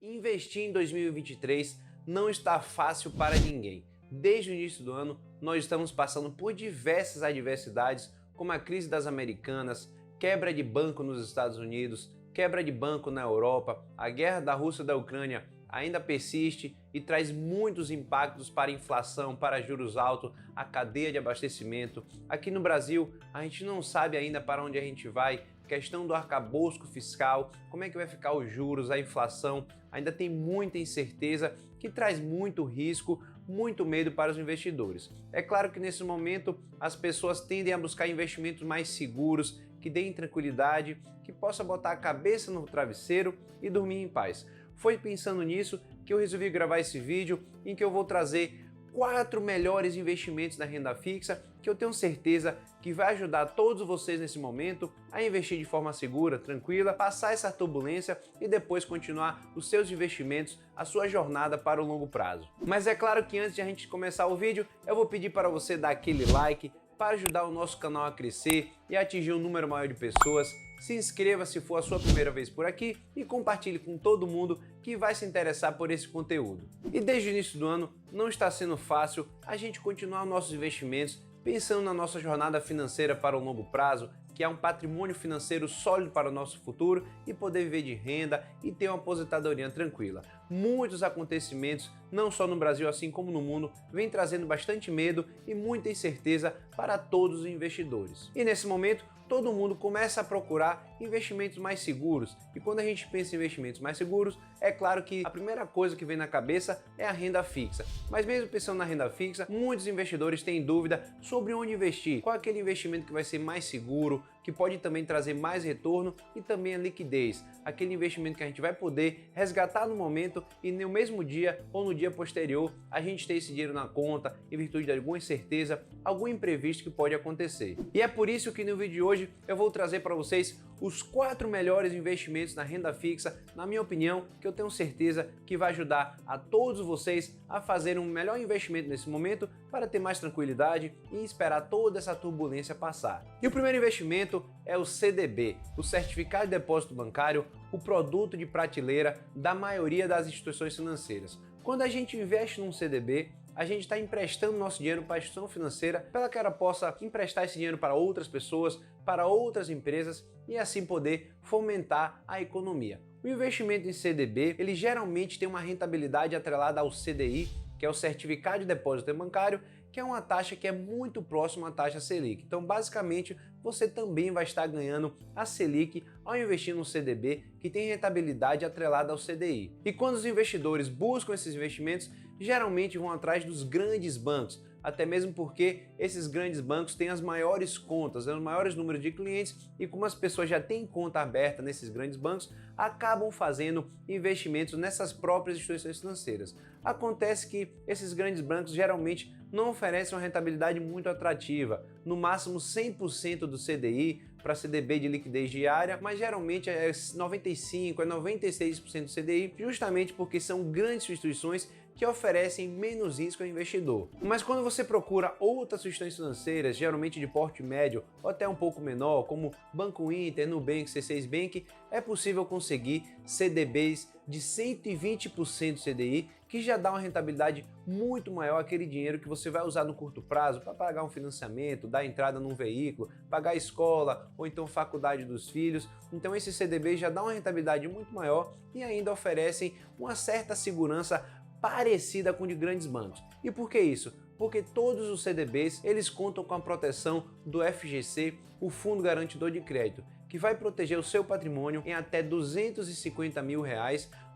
Investir em 2023 não está fácil para ninguém. Desde o início do ano, nós estamos passando por diversas adversidades, como a crise das Americanas, quebra de banco nos Estados Unidos, quebra de banco na Europa, a guerra da Rússia e da Ucrânia ainda persiste e traz muitos impactos para a inflação, para juros altos, a cadeia de abastecimento. Aqui no Brasil, a gente não sabe ainda para onde a gente vai, questão do arcabouço fiscal, como é que vai ficar os juros, a inflação, ainda tem muita incerteza que traz muito risco, muito medo para os investidores. É claro que nesse momento as pessoas tendem a buscar investimentos mais seguros, que deem tranquilidade, que possa botar a cabeça no travesseiro e dormir em paz. Foi pensando nisso que eu resolvi gravar esse vídeo em que eu vou trazer 4 melhores investimentos na renda fixa que eu tenho certeza que vai ajudar todos vocês nesse momento a investir de forma segura, tranquila, passar essa turbulência e depois continuar os seus investimentos, a sua jornada para o longo prazo. Mas é claro que antes de a gente começar o vídeo, eu vou pedir para você dar aquele like para ajudar o nosso canal a crescer e atingir um número maior de pessoas. Se inscreva se for a sua primeira vez por aqui e compartilhe com todo mundo que vai se interessar por esse conteúdo. E desde o início do ano não está sendo fácil a gente continuar nossos investimentos pensando na nossa jornada financeira para o longo prazo, que é um patrimônio financeiro sólido para o nosso futuro e poder viver de renda e ter uma aposentadoria tranquila. Muitos acontecimentos, não só no Brasil assim como no mundo, vêm trazendo bastante medo e muita incerteza para todos os investidores. E nesse momento, todo mundo começa a procurar investimentos mais seguros. E quando a gente pensa em investimentos mais seguros, é claro que a primeira coisa que vem na cabeça é a renda fixa. Mas mesmo pensando na renda fixa, muitos investidores têm dúvida sobre onde investir. Qual é aquele investimento que vai ser mais seguro, que pode também trazer mais retorno e também a liquidez. Aquele investimento que a gente vai poder resgatar no momento e no mesmo dia ou no dia posterior a gente ter esse dinheiro na conta em virtude de alguma incerteza, algum imprevisto que pode acontecer. E é por isso que no vídeo de hoje eu vou trazer para vocês os 4 melhores investimentos na renda fixa, na minha opinião, que eu tenho certeza que vai ajudar a todos vocês a fazer um melhor investimento nesse momento para ter mais tranquilidade e esperar toda essa turbulência passar. E o primeiro investimento é o CDB, o Certificado de Depósito Bancário, o produto de prateleira da maioria das instituições financeiras. Quando a gente investe num CDB, a gente está emprestando nosso dinheiro para a instituição financeira para que ela possa emprestar esse dinheiro para outras pessoas, para outras empresas e assim poder fomentar a economia. O investimento em CDB, ele geralmente tem uma rentabilidade atrelada ao CDI, que é o Certificado de Depósito Bancário, que é uma taxa que é muito próxima à taxa Selic. Então, basicamente, você também vai estar ganhando a Selic ao investir no CDB, que tem rentabilidade atrelada ao CDI. E quando os investidores buscam esses investimentos, geralmente vão atrás dos grandes bancos, até mesmo porque esses grandes bancos têm as maiores contas, os maiores números de clientes e como as pessoas já têm conta aberta nesses grandes bancos, acabam fazendo investimentos nessas próprias instituições financeiras. Acontece que esses grandes bancos geralmente não oferecem uma rentabilidade muito atrativa, no máximo 100% do CDI para CDB de liquidez diária, mas geralmente é 95% a 96% do CDI, justamente porque são grandes instituições que oferecem menos risco ao investidor. Mas quando você procura outras instituições financeiras, geralmente de porte médio ou até um pouco menor, como Banco Inter, Nubank, C6 Bank, é possível conseguir CDBs de 120% CDI, que já dá uma rentabilidade muito maior aquele dinheiro que você vai usar no curto prazo para pagar um financiamento, dar entrada num veículo, pagar a escola ou então faculdade dos filhos. Então esses CDBs já dão uma rentabilidade muito maior e ainda oferecem uma certa segurança parecida com de grandes bancos. E por que isso? Porque todos os CDBs eles contam com a proteção do FGC, o Fundo Garantidor de Crédito, que vai proteger o seu patrimônio em até R$250 mil,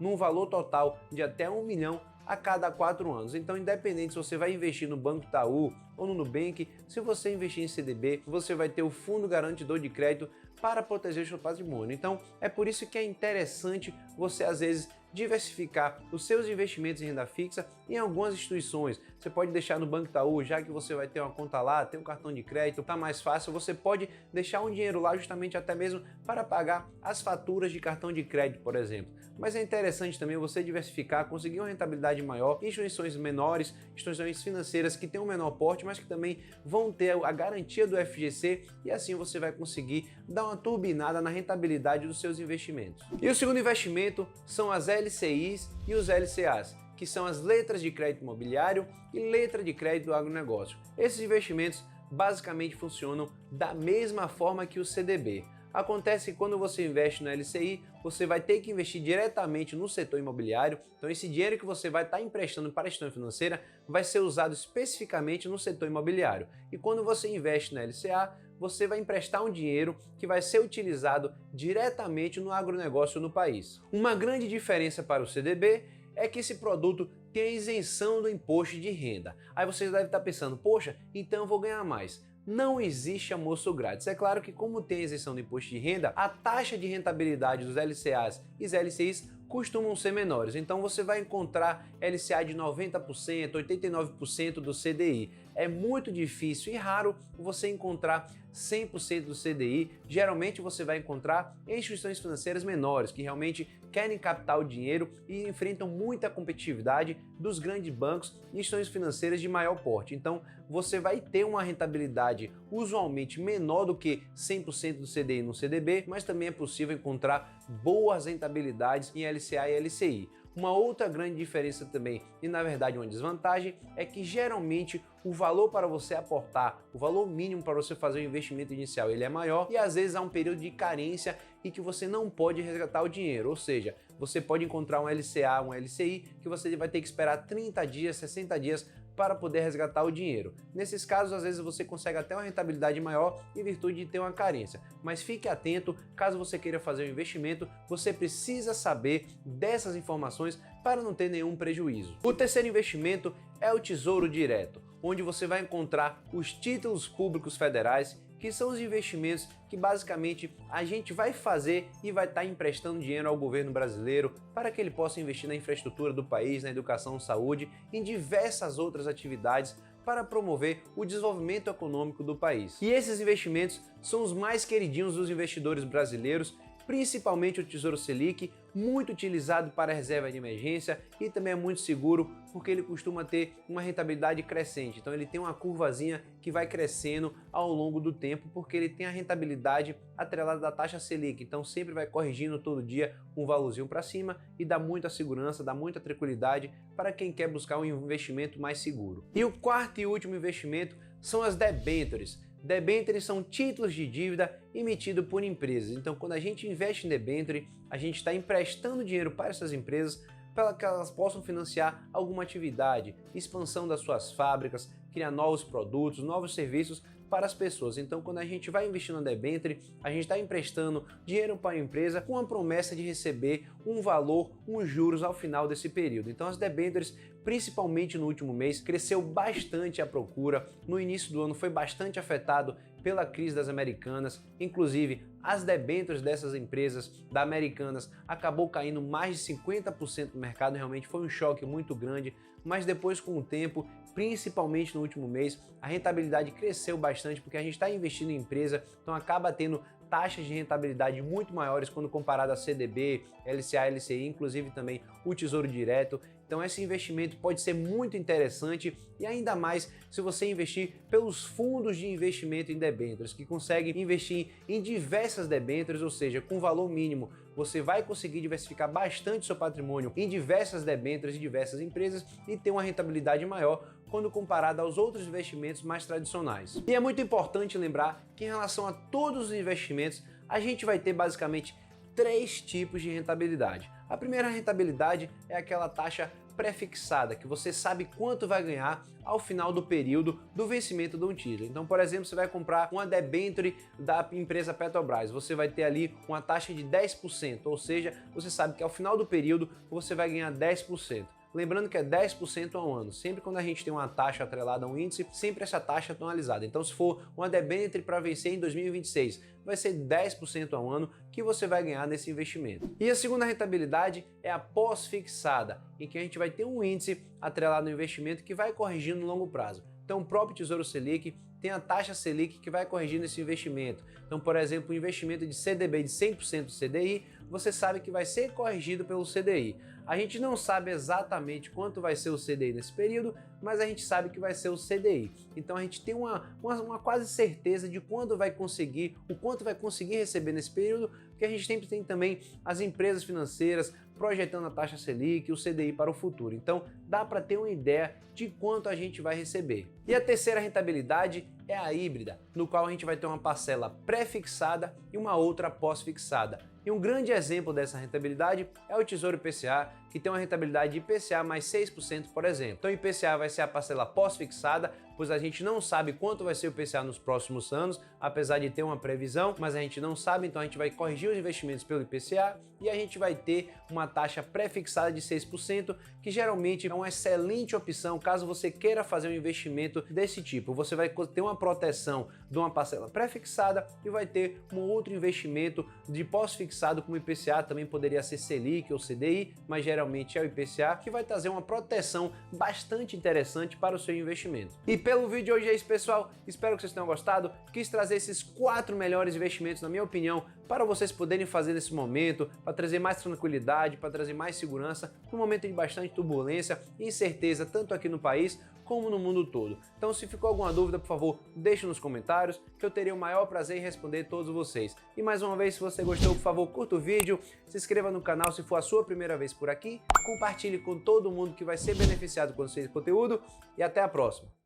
num valor total de até R$1 milhão a cada 4 anos. Então, independente se você vai investir no Banco Itaú ou no Nubank, se você investir em CDB, você vai ter o Fundo Garantidor de Crédito para proteger o seu patrimônio. Então, é por isso que é interessante você, às vezes, diversificar os seus investimentos em renda fixa em algumas instituições. Você pode deixar no Banco Itaú, já que você vai ter uma conta lá, tem um cartão de crédito, tá mais fácil, você pode deixar um dinheiro lá justamente até mesmo para pagar as faturas de cartão de crédito, por exemplo. Mas é interessante também você diversificar, conseguir uma rentabilidade maior em instituições menores, instituições financeiras que têm um menor porte, mas que também vão ter a garantia do FGC e assim você vai conseguir dar uma turbinada na rentabilidade dos seus investimentos. E o segundo investimento são as LCIs e os LCAs, que são as letras de crédito imobiliário e letra de crédito do agronegócio. Esses investimentos basicamente funcionam da mesma forma que o CDB. Acontece que quando você investe no LCI, você vai ter que investir diretamente no setor imobiliário, então esse dinheiro que você vai estar emprestando para a instituição financeira vai ser usado especificamente no setor imobiliário. E quando você investe na LCA, você vai emprestar um dinheiro que vai ser utilizado diretamente no agronegócio no país. Uma grande diferença para o CDB é que esse produto tem a isenção do imposto de renda. Aí você deve estar pensando, poxa, então eu vou ganhar mais. Não existe almoço grátis. É claro que como tem a isenção do imposto de renda, a taxa de rentabilidade dos LCAs e os LCIs costumam ser menores. Então você vai encontrar LCA de 90%, 89% do CDI. É muito difícil e raro você encontrar 100% do CDI. Geralmente você vai encontrar em instituições financeiras menores, que realmente querem captar o dinheiro e enfrentam muita competitividade dos grandes bancos e instituições financeiras de maior porte. Então você vai ter uma rentabilidade usualmente menor do que 100% do CDI no CDB, mas também é possível encontrar boas rentabilidades em LCA e LCI. Uma outra grande diferença também, e na verdade uma desvantagem, é que geralmente o valor para você aportar, o valor mínimo para você fazer o investimento inicial, ele é maior e às vezes há um período de carência e que você não pode resgatar o dinheiro, ou seja, você pode encontrar um LCA, um LCI, que você vai ter que esperar 30 dias, 60 dias para poder resgatar o dinheiro. Nesses casos, às vezes você consegue até uma rentabilidade maior em virtude de ter uma carência. Mas fique atento, caso você queira fazer um investimento, você precisa saber dessas informações para não ter nenhum prejuízo. O terceiro investimento é o Tesouro Direto, onde você vai encontrar os títulos públicos federais, que são os investimentos que basicamente a gente vai fazer e vai estar emprestando dinheiro ao governo brasileiro para que ele possa investir na infraestrutura do país, na educação, saúde, em diversas outras atividades para promover o desenvolvimento econômico do país. E esses investimentos são os mais queridinhos dos investidores brasileiros, principalmente o Tesouro Selic, muito utilizado para reserva de emergência e também é muito seguro porque ele costuma ter uma rentabilidade crescente. Então ele tem uma curvazinha que vai crescendo ao longo do tempo porque ele tem a rentabilidade atrelada da taxa Selic. Então sempre vai corrigindo todo dia um valorzinho para cima e dá muita segurança, dá muita tranquilidade para quem quer buscar um investimento mais seguro. E o quarto e último investimento são as debêntures. Debêntures são títulos de dívida emitidos por empresas. Então, quando a gente investe em debênture, a gente está emprestando dinheiro para essas empresas para que elas possam financiar alguma atividade, expansão das suas fábricas, criar novos produtos, novos serviços para as pessoas. Então, quando a gente vai investir na debênture, a gente está emprestando dinheiro para a empresa com a promessa de receber um valor, uns juros ao final desse período. Então, as debêntures, principalmente no último mês, cresceu bastante a procura. No início do ano foi bastante afetado pela crise das Americanas, inclusive as debêntures dessas empresas da Americanas acabou caindo mais de 50% do mercado, realmente foi um choque muito grande, mas depois com o tempo, principalmente no último mês, a rentabilidade cresceu bastante porque a gente está investindo em empresa, então acaba tendo taxas de rentabilidade muito maiores quando comparado a CDB, LCA, LCI, inclusive também o Tesouro Direto. Então esse investimento pode ser muito interessante e ainda mais se você investir pelos fundos de investimento em debêntures, que conseguem investir em diversas debêntures, ou seja, com valor mínimo, você vai conseguir diversificar bastante seu patrimônio em diversas debêntures e diversas empresas e ter uma rentabilidade maior quando comparado aos outros investimentos mais tradicionais. E é muito importante lembrar que em relação a todos os investimentos, a gente vai ter basicamente 3 tipos de rentabilidade. A primeira rentabilidade é aquela taxa pré-fixada, que você sabe quanto vai ganhar ao final do período do vencimento de um título. Então, por exemplo, você vai comprar uma debênture da empresa Petrobras, você vai ter ali uma taxa de 10%, ou seja, você sabe que ao final do período você vai ganhar 10%. Lembrando que é 10% ao ano. Sempre quando a gente tem uma taxa atrelada a um índice, sempre essa taxa é atualizada. Então, se for uma debênture para vencer em 2026, vai ser 10% ao ano que você vai ganhar nesse investimento. E a segunda rentabilidade é a pós-fixada, em que a gente vai ter um índice atrelado no investimento que vai corrigindo no longo prazo. Então, o próprio Tesouro Selic tem a taxa Selic que vai corrigindo esse investimento. Então, por exemplo, o investimento de CDB de 100% do CDI, você sabe que vai ser corrigido pelo CDI. A gente não sabe exatamente quanto vai ser o CDI nesse período, mas a gente sabe que vai ser o CDI. Então a gente tem uma quase certeza de quanto vai conseguir, o quanto vai conseguir receber nesse período, porque a gente sempre tem também as empresas financeiras projetando a taxa Selic e o CDI para o futuro. Então dá para ter uma ideia de quanto a gente vai receber. E a terceira rentabilidade é a híbrida, no qual a gente vai ter uma parcela pré-fixada e uma outra pós-fixada. E um grande exemplo dessa rentabilidade é o Tesouro IPCA, que tem uma rentabilidade de IPCA mais 6%, por exemplo. Então o IPCA vai ser a parcela pós-fixada, pois a gente não sabe quanto vai ser o IPCA nos próximos anos, apesar de ter uma previsão, mas a gente não sabe, então a gente vai corrigir os investimentos pelo IPCA e a gente vai ter uma taxa pré-fixada de 6%, que geralmente é uma excelente opção caso você queira fazer um investimento desse tipo. Você vai ter uma proteção de uma parcela pré-fixada e vai ter um outro investimento de pós-fixado como IPCA, também poderia ser Selic ou CDI, mas geralmente é o IPCA, que vai trazer uma proteção bastante interessante para o seu investimento. E pelo vídeo de hoje é isso, pessoal. Espero que vocês tenham gostado. Quis trazer esses 4 melhores investimentos, na minha opinião, para vocês poderem fazer nesse momento, para trazer mais tranquilidade, para trazer mais segurança, num momento de bastante turbulência e incerteza, tanto aqui no país como no mundo todo. Então, se ficou alguma dúvida, por favor, deixe nos comentários, que eu teria o maior prazer em responder todos vocês. E mais uma vez, se você gostou, por favor, curta o vídeo, se inscreva no canal se for a sua primeira vez por aqui, compartilhe com todo mundo que vai ser beneficiado com esse conteúdo e até a próxima.